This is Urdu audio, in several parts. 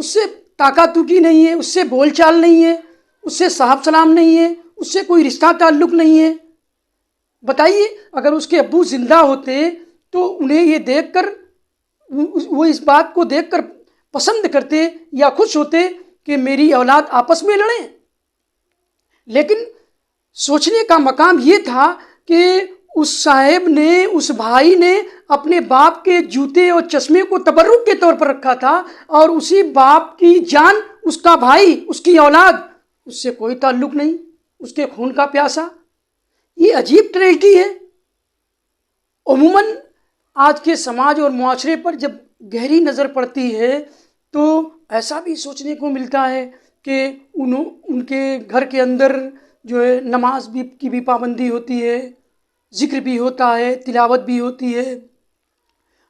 اس سے تاکاتوکی نہیں ہے، اس سے بول چال نہیں ہے، اس سے صاحب سلام نہیں ہے، اس سے کوئی رشتہ تعلق نہیں ہے. بتائیے اگر اس کے ابو زندہ ہوتے تو انہیں یہ دیکھ کر، وہ اس بات کو دیکھ کر پسند کرتے یا خوش ہوتے کہ میری اولاد آپس میں لڑیں. لیکن سوچنے کا مقام یہ تھا کہ اس صاحب نے، اس بھائی نے اپنے باپ کے جوتے اور چشمے کو تبرک کے طور پر رکھا تھا، اور اسی باپ کی جان اس کا بھائی، اس کی اولاد، اس سے کوئی تعلق نہیں، اس کے خون کا پیاسا. یہ عجیب ٹریجڈی ہے. عموماً آج کے سماج اور معاشرے پر جب گہری نظر پڑتی ہے تو ایسا بھی سوچنے کو ملتا ہے کہ ان کے گھر کے اندر جو ہے نماز کی بھی پابندی ہوتی ہے، ذکر بھی ہوتا ہے، تلاوت بھی ہوتی ہے،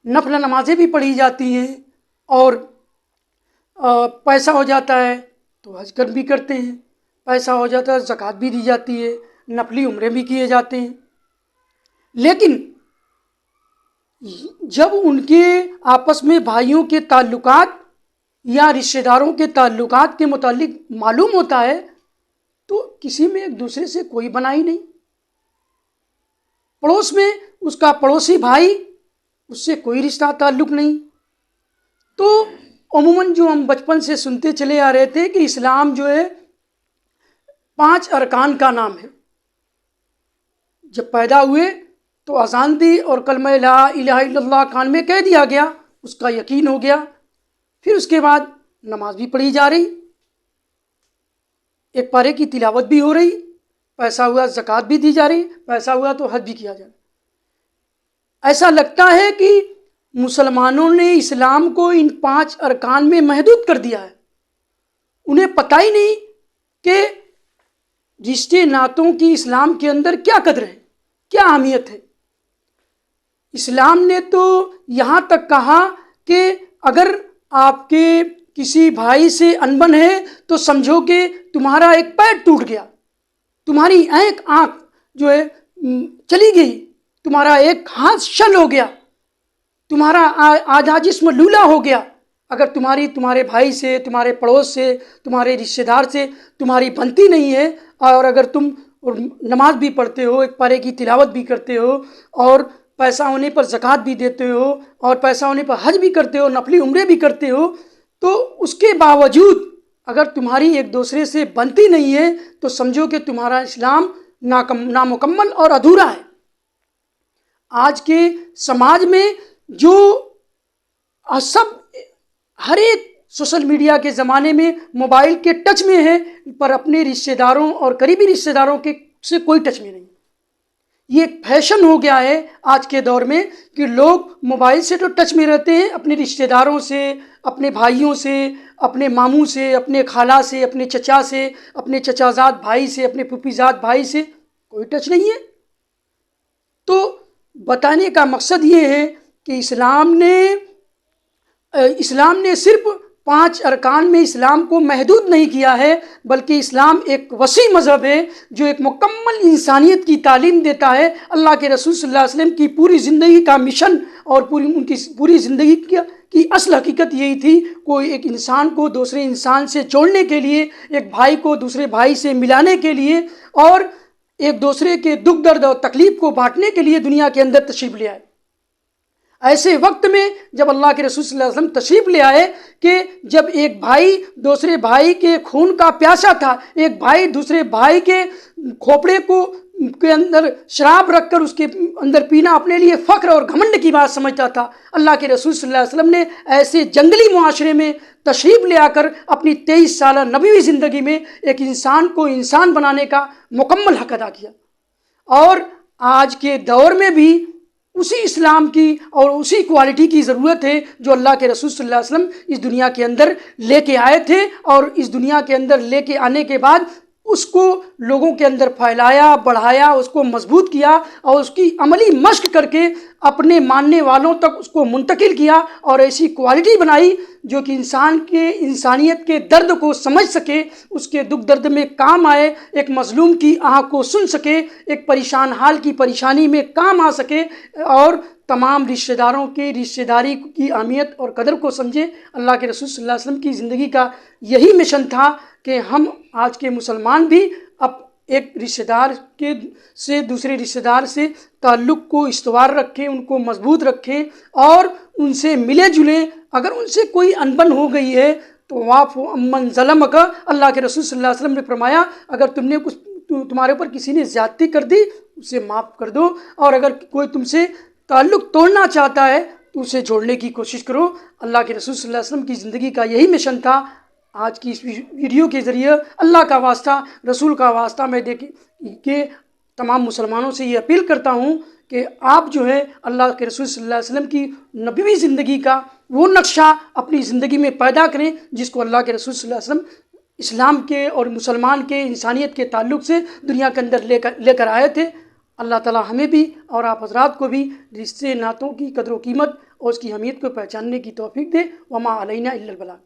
نفل نمازیں بھی پڑھی جاتی ہیں، اور پیسہ ہو جاتا ہے تو حج بھی کرتے ہیں، پیسہ ہو جاتا ہے زکوٰۃ بھی دی جاتی ہے، نفلی عمرے بھی کیے جاتے ہیں. لیکن جب ان کے آپس میں بھائیوں کے تعلقات یا رشتہ داروں کے تعلقات کے متعلق معلوم ہوتا ہے تو کسی میں ایک دوسرے سے کوئی بنائی نہیں. پڑوس میں اس کا پڑوسی بھائی، اس سے کوئی رشتہ تعلق نہیں. تو عموماً جو ہم بچپن سے سنتے چلے آ رہے تھے کہ اسلام جو ہے 5 ارکان کا نام ہے. جب پیدا ہوئے تو اذان دی اور کلمہ لا الہ الا اللہ کان میں کہہ دیا گیا، اس کا یقین ہو گیا. پھر اس کے بعد نماز بھی پڑھی جا رہی، ایک پارے کی تلاوت بھی ہو رہی، پیسہ ہوا زکوٰۃ بھی دی جا رہی، پیسہ ہوا تو حج بھی کیا جا رہا. ایسا لگتا ہے کہ مسلمانوں نے اسلام کو ان 5 ارکان میں محدود کر دیا ہے. انہیں پتہ ہی نہیں کہ رشتے ناتوں کی اسلام کے اندر کیا قدر ہے، کیا اہمیت ہے. اسلام نے تو یہاں تک کہا کہ اگر آپ کے کسی بھائی سے انبن ہے تو سمجھو کہ تمہارا ایک پیر ٹوٹ گیا، تمہاری ایک آنکھ جو ہے چلی گئی، تمہارا ایک ہاتھ شل ہو گیا، تمہارا آدھا جسم لولا ہو گیا. اگر تمہارے بھائی سے، تمہارے پڑوس سے، تمہارے رشتہ دار سے تمہاری بنتی نہیں ہے، اور اگر تم نماز بھی پڑھتے ہو، ایک پارے کی تلاوت بھی کرتے ہو، اور پیسہ ہونے پر زکوٰۃ بھی دیتے ہو، اور پیسہ ہونے پر حج بھی کرتے ہو، نفلی عمرے بھی کرتے ہو، تو اس کے باوجود اگر تمہاری ایک دوسرے سے بنتی نہیں ہے تو سمجھو کہ تمہارا اسلام نامکمل اور ادھورا ہے. آج کے سماج میں جو ہر ایک سوشل میڈیا کے زمانے میں موبائل کے ٹچ میں ہے، پر اپنے رشتہ داروں اور قریبی رشتہ داروں سے کوئی ٹچ میں نہیں. یہ ایک فیشن ہو گیا ہے آج کے دور میں کہ لوگ موبائل سے تو ٹچ میں رہتے ہیں، اپنے رشتہ داروں سے، اپنے بھائیوں سے، اپنے ماموں سے، اپنے خالہ سے، اپنے چچا سے، اپنے چچا زاد بھائی سے، اپنے پھوپھی زاد بھائی سے کوئی ٹچ نہیں ہے. تو بتانے کا مقصد یہ ہے کہ اسلام نے صرف 5 ارکان میں اسلام کو محدود نہیں کیا ہے، بلکہ اسلام ایک وسیع مذہب ہے جو ایک مکمل انسانیت کی تعلیم دیتا ہے. اللہ کے رسول صلی اللہ علیہ وسلم کی پوری زندگی کا مشن اور ان کی پوری زندگی کی اصل حقیقت یہی تھی، کوئی ایک انسان کو دوسرے انسان سے جوڑنے کے لیے، ایک بھائی کو دوسرے بھائی سے ملانے کے لیے، اور ایک دوسرے کے دکھ درد اور تکلیف کو بانٹنے کے لیے دنیا کے اندر تشریف لے آئے. ایسے وقت میں جب اللہ کے رسول صلی اللہ علیہ وسلم تشریف لے آئے کہ جب ایک بھائی دوسرے بھائی کے خون کا پیاسا تھا، ایک بھائی دوسرے بھائی کے کھوپڑے کے اندر شراب رکھ کر اس کے اندر پینا اپنے لیے فخر اور گھمنڈ کی بات سمجھتا تھا، اللہ کے رسول صلی اللہ علیہ وسلم نے ایسے جنگلی معاشرے میں تشریف لے آ کر اپنی 23 سالہ نبوی زندگی میں ایک انسان کو انسان بنانے کا مکمل حق ادا کیا. اور آج کے دور میں بھی اسی اسلام کی اور اسی کوالٹی کی ضرورت ہے جو اللہ کے رسول صلی اللہ علیہ وسلم اس دنیا کے اندر لے کے آئے تھے، اور اس دنیا کے اندر لے کے آنے کے بعد اس کو لوگوں کے اندر پھیلایا، بڑھایا، اس کو مضبوط کیا، اور اس کی عملی مشق کر کے اپنے ماننے والوں تک اس کو منتقل کیا، اور ایسی کوالٹی بنائی جو کہ انسانیت کے درد کو سمجھ سکے، اس کے دکھ درد میں کام آئے، ایک مظلوم کی آہ کو سن سکے، ایک پریشان حال کی پریشانی میں کام آ سکے، اور تمام رشتہ داروں کے رشتہ داری کی اہمیت اور قدر کو سمجھے۔ اللہ کے رسول صلی اللہ علیہ وسلم کی زندگی کا یہی مشن تھا کہ ہم آج کے مسلمان بھی اب ایک رشتہ دار سے دوسرے رشتہ دار سے تعلق کو استوار رکھیں، ان کو مضبوط رکھیں اور ان سے ملے جلیں۔ اگر ان سے کوئی انبن ہو گئی ہے تو واعفو عمن ظلمک، اللہ کے رسول صلی اللہ علیہ وسلم نے فرمایا اگر تمہارے اوپر کسی نے زیادتی کر دی اسے معاف کر دو، اور اگر کوئی تم سے تعلق توڑنا چاہتا ہے تو اسے جوڑنے کی کوشش کرو۔ اللہ کے رسول صلی اللہ علیہ وسلم کی زندگی کا یہی مشن تھا۔ آج کی اس ویڈیو کے ذریعے اللہ کا واسطہ، رسول کا واسطہ میں کہ تمام مسلمانوں سے یہ اپیل کرتا ہوں کہ آپ جو ہے اللہ کے رسول صلی اللہ علیہ وسلم کی نبوی زندگی کا وہ نقشہ اپنی زندگی میں پیدا کریں جس کو اللہ کے رسول صلی اللہ علیہ وسلم اسلام کے اور مسلمان کے انسانیت کے تعلق سے دنیا کے اندر لے کر آئے تھے۔ اللہ تعالی ہمیں بھی اور آپ حضرات کو بھی رشتے ناتوں کی قدر و قیمت اور اس کی اہمیت کو پہچاننے کی توفیق دے۔ وما علینا الا البلاغ۔